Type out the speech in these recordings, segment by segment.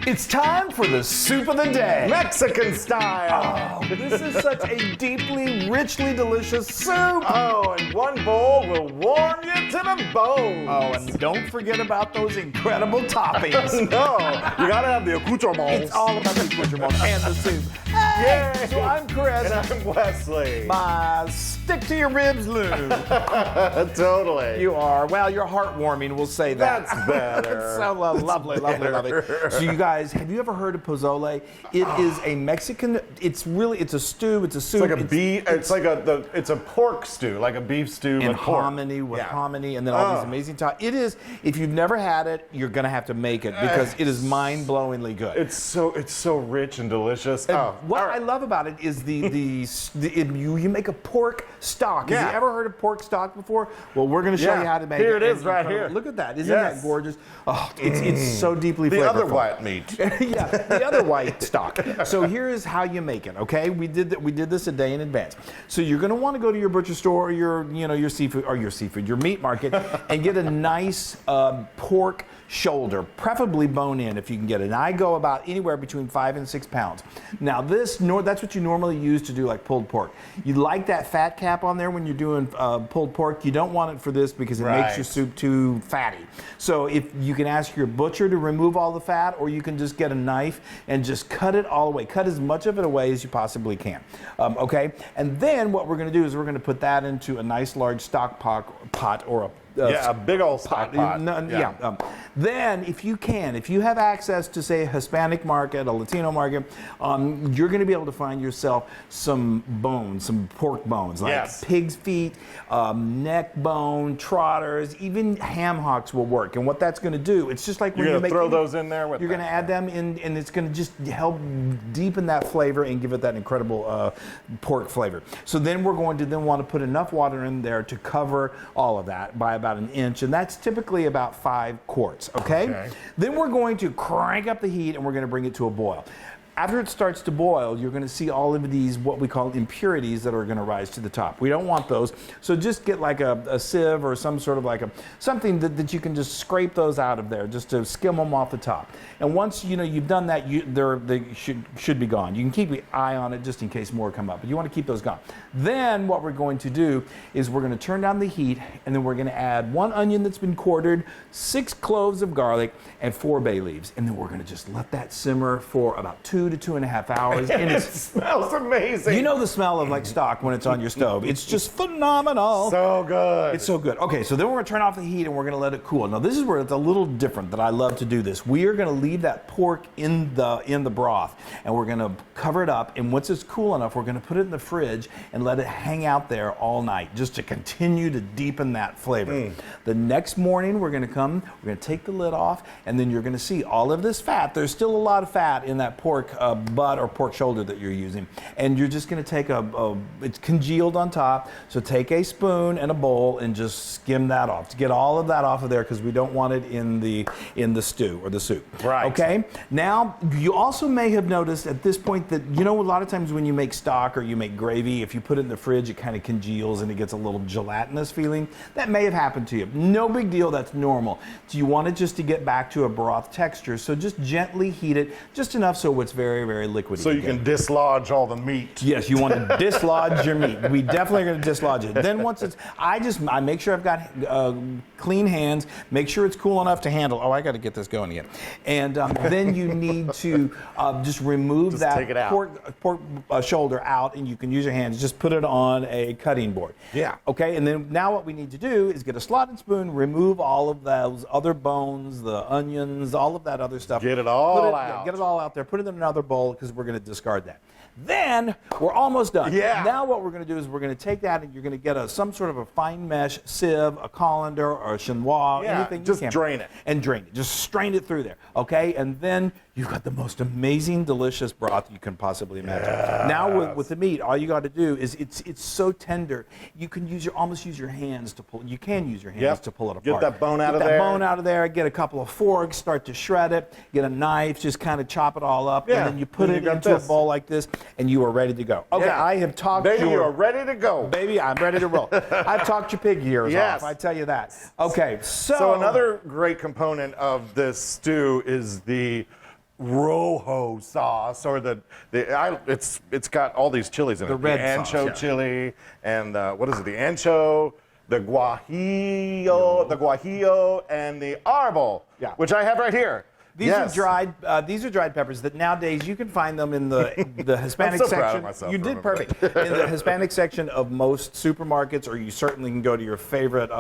It's time for the soup of the day. Mexican style. Oh, this is such a deeply, richly delicious soup. Oh, and one bowl will warm you to the bone. Oh, and don't forget about those incredible toppings. No, you gotta have the accoutrements. It's all about the accoutrements and the soup. Yay! So I'm Chris. And I'm Wesley. My stick to your ribs, Loon. Totally. You are. Well, you're heartwarming, we'll say that. That's better. It's so lovely. So you guys, have you ever heard of pozole? It is a Mexican, it's a stew, it's a soup. It's like a beef, it's a pork stew, like a beef stew and with pork. hominy, and then all these amazing toppings. It is, if you've never had it, you're gonna have to make it because it is mind-blowingly good. It's so rich and delicious. What I love about it is you make a pork stock. Yeah. Have you ever heard of pork stock before? Well, we're going to show you how to make it. Here it is, It's right incredible. here. Look at that. Isn't that gorgeous? Oh, it's so deeply flavorful. The other white meat. Yeah, the other white stock. So here is how you make it. Okay, we did this a day in advance. So you're going to want to go to your butcher store or your meat market and get a nice pork shoulder, preferably bone in if you can get it. And I go about anywhere between 5 and 6 pounds. Now that's what you normally use to do like pulled pork. You like that fat cap on there when you're doing pulled pork. You don't want it for this because it makes your soup too fatty. So if you can ask your butcher to remove all the fat, or you can just get a knife and just cut it all away. Cut as much of it away as you possibly can. Okay? And then what we're going to do is we're going to put that into a nice large stock pot or a big old stock pot. Then, if you have access to, say, a Hispanic market, a Latino market, you're going to be able to find yourself some bones, some pork bones, like pig's feet, neck bone, trotters, even ham hocks will work. And what that's going to do, it's just like when you make throw those in there with you're going to add them in, and it's going to just help deepen that flavor and give it that incredible pork flavor. So then we're going to want to put enough water in there to cover all of that by about an inch, and that's typically about 5 quarts, okay? Then we're going to crank up the heat and we're going to bring it to a boil. After it starts to boil, you're going to see all of these, what we call impurities, that are going to rise to the top. We don't want those, so just get like a sieve or some sort of something that you can just scrape those out of there, just to skim them off the top. And once you've done that, they should be gone. You can keep your eye on it just in case more come up, but you want to keep those gone. Then what we're going to do is we're going to turn down the heat, and then we're going to add 1 onion that's been quartered, 6 cloves of garlic, and 4 bay leaves. And then we're going to just let that simmer for about 2 to 2.5 hours. And it smells amazing. You know the smell of like stock when it's on your stove. It's just phenomenal. So good. It's so good. Okay, so then we're going to turn off the heat and we're going to let it cool. Now this is where it's a little different that I love to do this. We are going to leave that pork in the broth, and we're going to cover it up, and once it's cool enough, we're going to put it in the fridge and let it hang out there all night just to continue to deepen that flavor. The next morning we're going to take the lid off, and then you're going to see all of this fat. There's still a lot of fat in that pork butt or pork shoulder that you're using, and you're just going to take it's congealed on top, so take a spoon and a bowl and just skim that off to get all of that off of there, because we don't want it in the stew or the soup. Right. Okay. Now you also may have noticed at this point that a lot of times when you make stock or you make gravy, if you put it in the fridge, it kind of congeals and it gets a little gelatinous feeling. That may have happened to you. No big deal. That's normal. Do you want it just to get back to a broth texture? So just gently heat it just enough so it's very, very liquidy. So you can dislodge all the meat. Yes, you want to dislodge your meat. We definitely are going to dislodge it. Then once I make sure I've got clean hands, make sure it's cool enough to handle. Oh, I got to get this going again. And then you need to just remove that pork shoulder out, and you can use your hands. Just put it on a cutting board. Yeah. Okay, and then now what we need to do is get a slotted spoon, remove all of those other bones, the onions, all of that other stuff. Get it all out. Get it all out there. Put it in another bowl, because we're going to discard that. Then we're almost done. Yeah. Now what we're going to do is we're going to take that, and you're going to get some sort of a fine mesh sieve, a colander, or a chinois, anything just you can. drain it. And drain it. Just strain it through there. Okay? And then you've got the most amazing, delicious broth you can possibly imagine. Yes. Now with the meat, all you got to do is it's so tender. You can almost use your hands to pull. You can use your hands to pull it apart. Get that bone out of there. Get that bone out of there. Get a couple of forks. Start to shred it. Get a knife. Just kind of chop it all up. Yeah. And then you put it into a bowl like this, and you are ready to go. Okay, I have talked. Baby, you are ready to go. Baby, I'm ready to roll. I've talked your pig ears off. I tell you that. Okay, so another great component of this stew is the rojo sauce, or it's got all these chilies in it. The red Ancho sauce, yeah. chili, and what is it? The Ancho, the Guajillo, and the Arbol, Yeah. which I have right here. These are dried. These are dried peppers that nowadays you can find them in the Hispanic I'm so proud section. of myself You for did remembering. perfect in the Hispanic section of most supermarkets, or you certainly can go to your favorite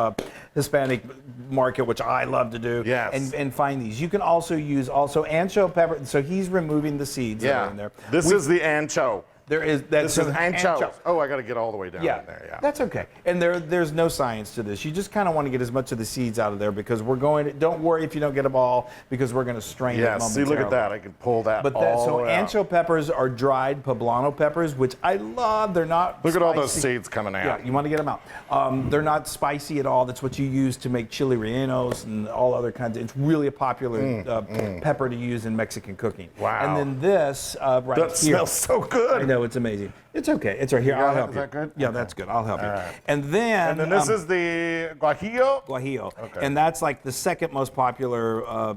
Hispanic market, which I love to do. Yes. And find these. You can also use ancho pepper. So he's removing the seeds that are in there. This is the Ancho. There is This is Ancho. Oh, I got to get all the way down in there. Yeah. That's okay. And there's no science to this. You just kind of want to get as much of the seeds out of there because we're going to, don't worry if you don't get them all because we're going to strain it Yes. See, momentarily. look at that. I can pull that But all so the way out. ancho peppers are dried poblano peppers, which I love. They're not Look at all those spicy. seeds coming out. Yeah, you want to get them out. They're not spicy at all. That's what you use to make chili rellenos and all other kinds of. It's really a popular pepper to use in Mexican cooking. Wow. And then this right That here. smells so good. I know, it's amazing. It's okay. It's right here. I'll help Is you. that good? Yeah, Okay. that's good. I'll help you. right. And then This is the Guajillo. guajillo, Okay. and that's like the second most popular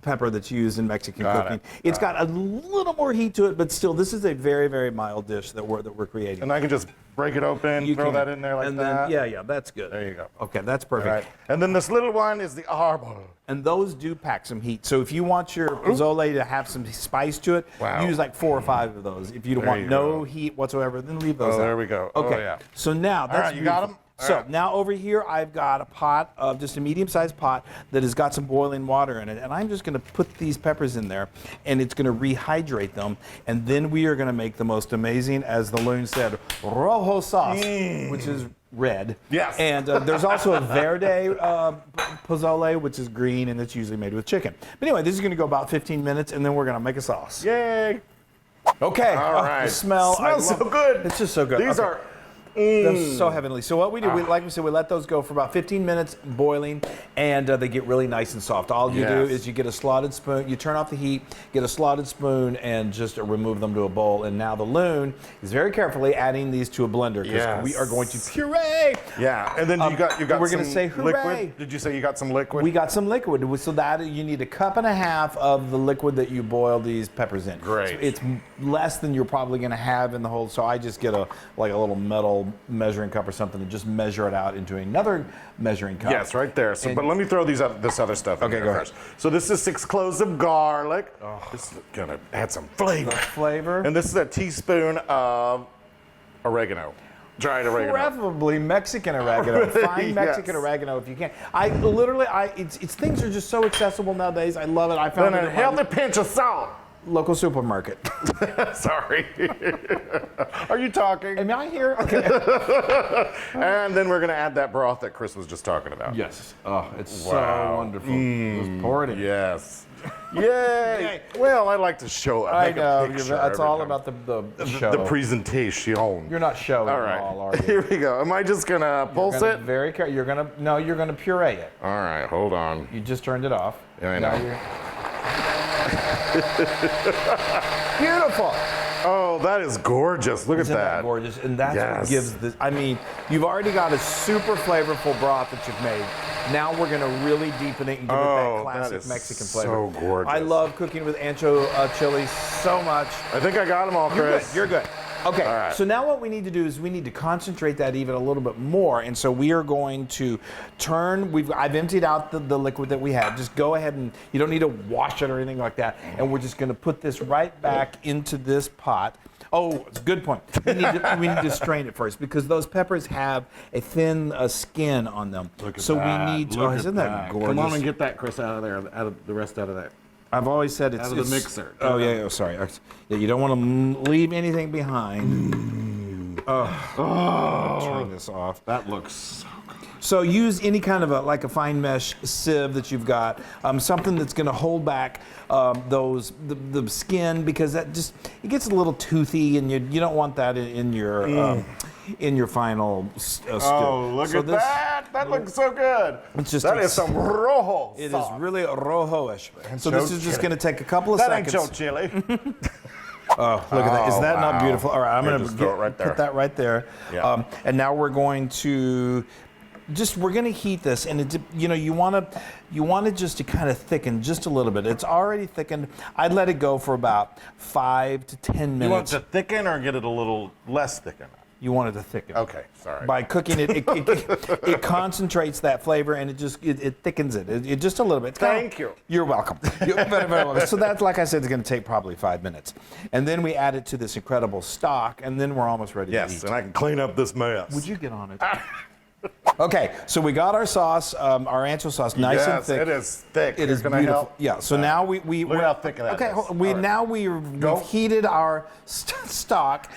pepper that's used in Mexican Got cooking. it. It's got a little more heat to it, but still, this is a very, very mild dish that we're creating. And I can just break it open, You throw can. that in there like and that. Then, yeah, that's good. There you go. Okay, that's All perfect. right. And then this little one is the Arbol. And those do pack some heat. So if you want your pozole to have some spice to it, Wow. use like 4 or 5 of those. If you There want you no go. heat whatsoever, then leave those out. there we go. Oh, Okay. yeah. So now that's right, you got beautiful. 'em? All So right. now over here, I've got a pot of just a medium-sized pot that has got some boiling water in it, and I'm just going to put these peppers in there, and it's going to rehydrate them, and then we are going to make the most amazing, as the Loon said, rojo sauce, which is red. Yes. And there's also a verde pozole, which is green, and it's usually made with chicken. But anyway, this is going to go about 15 minutes, and then we're going to make a sauce. Yay. Okay. All right. The smell. I Smells so love- good. It's just so good. These Okay. are. They're so heavenly. So what we do, like we said, we let those go for about 15 minutes boiling, and they get really nice and soft. All you do Yes. is you get a slotted spoon, you turn off the heat, get a slotted spoon, and just remove them to a bowl. And now the Loon is very carefully adding these to a blender because Yes. we are going to puree. Yeah. And then you got we're some gonna say hooray. liquid. Did you say you got some liquid? We got some liquid, so that you need 1.5 cups of the liquid that you boil these peppers in. Great. So it's less than you're probably going to have in the whole. So I just get a little metal measuring cup or something and just measure it out into another measuring cup. Yes, right there. So, And- but let me throw this other stuff in Okay, there go ahead. first. So this is 6 cloves of garlic. This is gonna add some flavor. Flavor. And this is a teaspoon of oregano, dried oregano. Preferably Mexican oregano. Find Mexican Yes. oregano if you can. It's things are just so accessible nowadays. I love it. I found Then it a at my healthy pinch of salt. local supermarket. Sorry. Are you talking? Am I here? Okay. And then we're gonna add that broth that Chris was just talking about. Yes. Oh, it's Wow. so wonderful. Just pour it in. Yes. Yay! Well, I like to show. I make know. A picture That's every all time. about the show. The presentation. You're not showing All at right. all, are you? Here we go. Am I just gonna pulse You're it? gonna very care. You're gonna puree it. All right. Hold on. You just turned it off. Yeah, I Now know. you're- Beautiful. Oh, that is gorgeous. Look Isn't at that that. gorgeous? And that's what Yes. gives this. I mean, you've already got a super flavorful broth that you've made. Now we're going to really deepen it and give it Oh, that classic that is Mexican so flavor. gorgeous. I love cooking with ancho chili so much. I think I got them all, You're good. Chris. You're good. Okay. All right. So now what we need to do is we need to concentrate that even a little bit more, and so we are going to turn. I've emptied out the liquid that we had. Just go ahead and you don't need to wash it or anything like that. And we're just going to put this right back into this pot. Oh, it's a good point. We need to strain it first because those peppers have a thin skin on them. Look at so that. we need to. Look Oh, at isn't that gorgeous? Come on and get that, Chris, out of there. Out of the rest out of that. I've always said it's Out of the it's- mixer. Oh yeah, oh, sorry. Yeah, you don't want to leave anything behind. Turn this off. That looks. So use any kind of a fine mesh sieve that you've got, something that's going to hold back the skin because that just it gets a little toothy and you don't want that in your final stew. Oh, look So at this- that! That looks so good. It's just that is some rojo. It is sauce. really rojo-ish. So Ancho this is just chili. going to take a couple of That ain't seconds. Ancho chili. Oh, look at that! Is that not wow. beautiful? All right, I'm Here, going just to throw it right there. put that right there. Yeah. And now we're going to we're gonna heat this, and you want it just to kind of thicken just a little bit. It's already thickened. I'd let it go for about 5 to 10 minutes. You want it to thicken or get it a little less thicken? You want it to thicken. Okay, sorry. By cooking it, it concentrates that flavor, and it thickens it just a little bit. Thank you. You're welcome. You're very, very welcome. So that's, like I said, it's going to take probably 5 minutes. And then we add it to this incredible stock, and then we're almost ready to eat. Yes, and I can clean up this mess. Would you get on it? Okay, so we got our sauce, our ancho sauce, nice and thick. It is thick. It is Can I beautiful. help? Yeah. So now we Look at how thick that okay. is. We now we've heated our stock.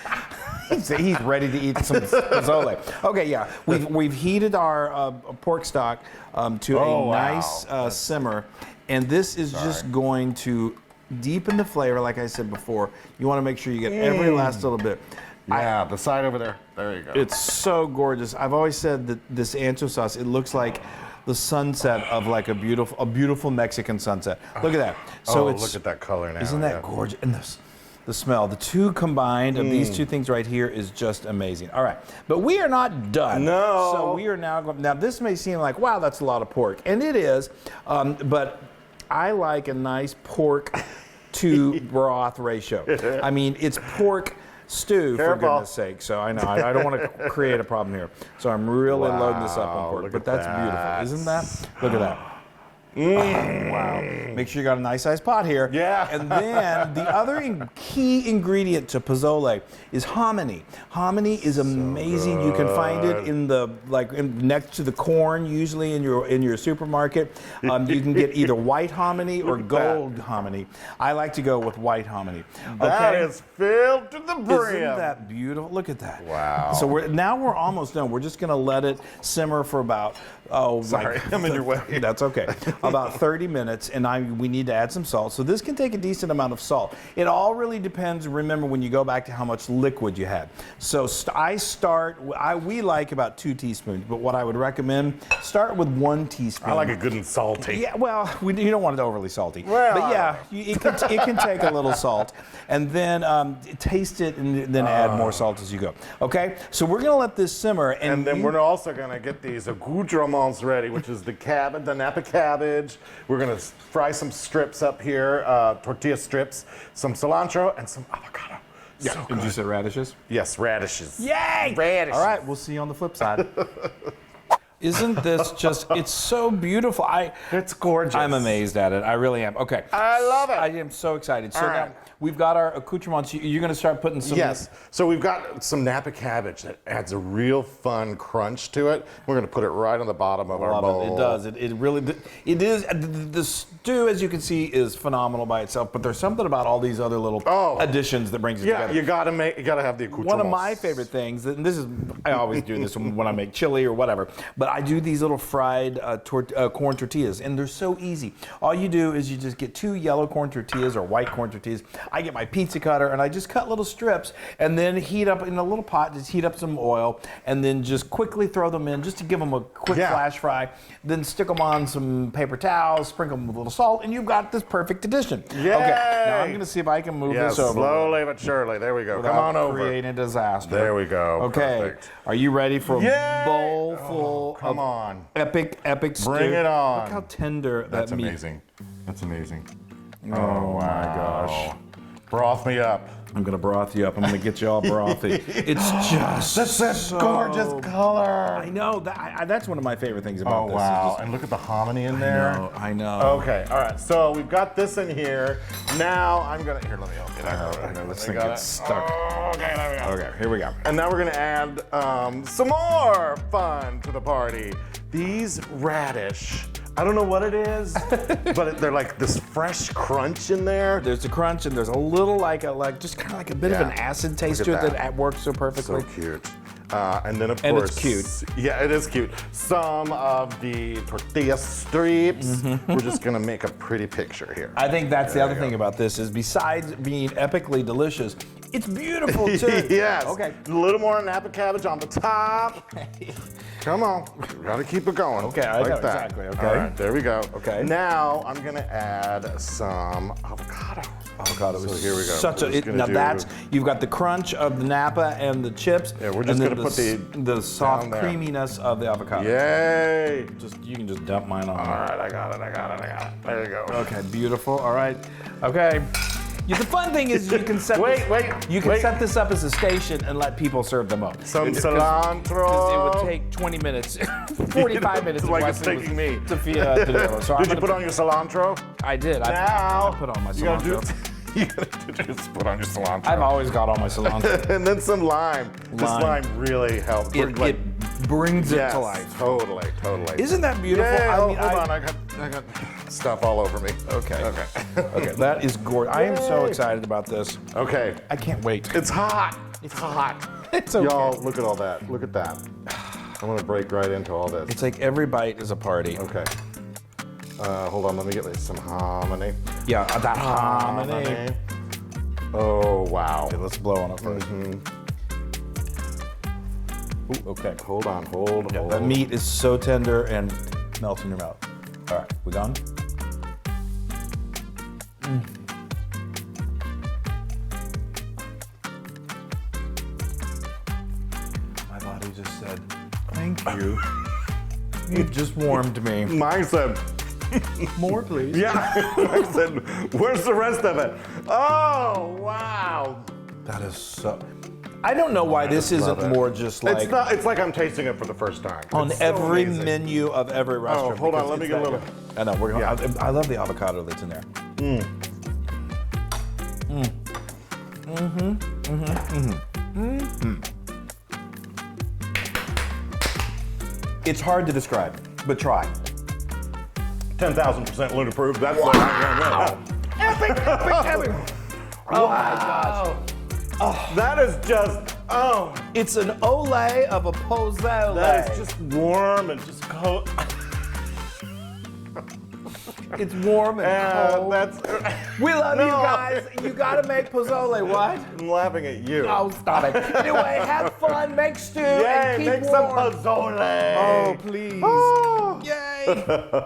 He's ready to eat some pozole. Okay. Yeah. We've heated our pork stock to a nice simmer, and this is just going to deepen the flavor. Like I said before, you want to make sure you get every last little bit. Yeah, the side over there. There you go. It's so gorgeous. I've always said that this ancho sauce, it looks like the sunset of like a beautiful Mexican sunset. Look at that. So look at that color now. Isn't that gorgeous? And the smell, the two combined of these two things right here is just amazing. All right, but we are not done. No. So we are now going. Now this may seem like, wow, that's a lot of pork, and it is, but I like a nice pork to broth ratio. I mean, it's pork stew, for goodness sake. So I know I don't want to create a problem here. So I'm really loading this up on pork, but that's beautiful, isn't that? Look at that. Oh, wow. Make sure you got a nice sized pot here. Yeah. And then the other key ingredient to pozole is hominy. Hominy is amazing. You can find it in the next to the corn, usually in your supermarket. You can get either white hominy or gold hominy. I like to go with white hominy. That is filled to the brim. Isn't that beautiful? Look at that. Wow. So we're almost done. We're just going to let it simmer for about sorry, I'm in your way. That's okay. About 30 minutes, and we need to add some salt. So this can take a decent amount of salt. It all really depends, remember, when you go back to how much liquid you had. So we like about 2 teaspoons, but what I would recommend, start with 1 teaspoon. I like it good and salty. Yeah, well, you don't want it overly salty. Well, but yeah, it can take a little salt, and then taste it, and then add more salt as you go. Okay, so we're gonna let this simmer, and then we're also gonna get these accoutrements ready, which is the Nappa cabbage. We're gonna fry some strips up here, tortilla strips, some cilantro, and some avocado. Yeah. So Did you say radishes? Yes, radishes. Yay! Radishes. All right, we'll see you on the flip side. Isn't this it's so beautiful. It's gorgeous. I'm amazed at it. I really am. Okay. I love it. I am so excited. So All right. now we've got our accoutrements. You're going to start putting some. Yes. So we've got some Nappa cabbage that adds a real fun crunch to it. We're going to put it right on the bottom of our bowl. It does. It really. It is. The stew, as you can see, is phenomenal by itself. But there's something about all these other little additions that brings it together. You got to have the accoutrements. One of my favorite things, and I always do this when I make chili or whatever, but I do these little fried corn tortillas, and they're so easy. All you do is you just get 2 yellow corn tortillas or white corn tortillas. I get my pizza cutter, and I just cut little strips, and then heat up in a little pot, just heat up some oil, and then just quickly throw them in, just to give them a quick flash fry. Then stick them on some paper towels, sprinkle them with a little salt, and you've got this perfect addition. Yay! Okay, now I'm going to see if I can move this over. Slowly but surely. There we go. Come on over. Creating a disaster. There we go. Okay. Perfect. Are you ready for a bowl full come of on. epic stew? Bring it on. Look how tender That's that meat. amazing. That's amazing. Oh my gosh. Broth me up. I'm gonna broth you up. I'm gonna get you all brothy. It's just That's a gorgeous color. I know that's one of my favorite things about this. Oh wow! And look at the hominy in there. I know. Okay, all right. So we've got this in here. Now I'm gonna let me help you. I know this thing gets stuck. Oh, okay, there we go. Okay, here we go. And now we're gonna add some more fun to the party. These radish. I don't know what it is, but they're like this fresh crunch in there. There's a crunch and there's a little just kind of like a bit of an acid taste to it that works so perfectly. So cute. And then of And course, it's cute. Yeah, it is cute. Some of the tortilla strips. We're just gonna make a pretty picture here. I think that's the other thing about this is besides being epically delicious, it's beautiful too. Yes. Okay. A little more Nappa cabbage on the top. Come on, we gotta keep it going. Okay, I like know, that. exactly, okay. All right, there we go. Okay. Now I'm gonna add some avocado. avocado. So here we go. Such We're just now gonna that's you've got the crunch of the Nappa and the chips. Yeah, we're just and gonna then put the soft down there. creaminess of the avocado. Yay! You can just dump mine on. All right, I got it. There you go. Okay, beautiful. All right. Okay. Yeah, the fun thing is you can set set this up as a station and let people serve them up. Some Because cilantro. it would take 20 minutes, 45 minutes. It's like it's taking me. to do it. So Did you put on your cilantro? I did. Now I put on my you gotta cilantro. You gotta just put on your cilantro. I've always got all my cilantro. And then some lime. This lime really helps. It brings it to life. Totally. Isn't that beautiful? Yeah, I mean, hold on. I got stuff all over me. Okay. Okay, that is gorgeous. I am so excited about this. Okay. I can't wait. It's hot. It's hot. It's okay. Y'all, look at all that. Look at that. I'm gonna break right into all this. It's like every bite is a party. Okay. Hold on, let me get some hominy. Yeah, that hominy. Oh, wow. Okay, let's blow on it 1st. Ooh, okay. Hold on, hold. That meat is so tender and melts in your mouth. All right, we done? My body just said, thank you. You've just warmed me. Mine said, More, please. yeah. I said, where's the rest of it? Oh, wow. That is so... I don't know why this isn't more just like... It's like I'm tasting it for the first time. on It's so every amazing. menu of every restaurant. hold on, because let me it's get a that little- good. I know, we're going I love the avocado that's in there. It's hard to describe, but try. 10,000% Loon approved. That's what I'm going Epic, epic, epic. Oh my gosh. That is just, It's an olay of a pozole. that is just warm and just cold. It's warm and cold. That's, We love you No. guys. You gotta make pozole. What? I'm laughing at you. Oh, stop it. Anyway, have fun, make stew, Yay, and keep make some warm. pozole. Oh, please. Oh. Yay.